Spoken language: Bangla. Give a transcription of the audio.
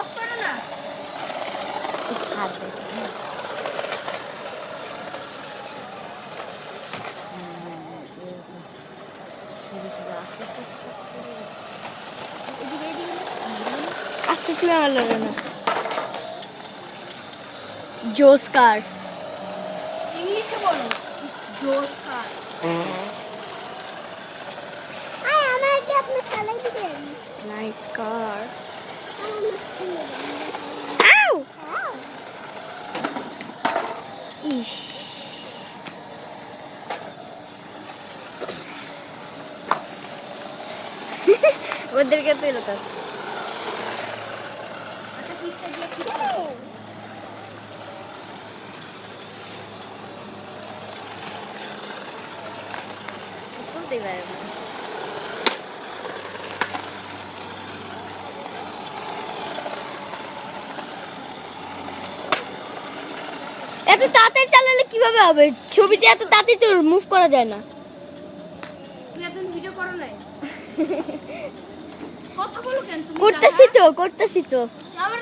অফ করো না। হাত দে। আস্তে তুমি আমার লড়ো না। জোস কার ইংলিশে বলো। জোস কার। আমাকে আপনি চালাই দিবেন। নাইস কার। ইস ওদেরকে তো এলো তার আচ্ছা পিকটা দিয়ে কি তুলতেই পারে না। এত তাড়াতাড়ি চালালে কিভাবে হবে? ছবিতে এত তাড়াতাড়ি তো মুভ করা যায় না। তুমি এত ভিডিও করো নাই। কথা বলো কেন তুমি? করতেছি তো আমার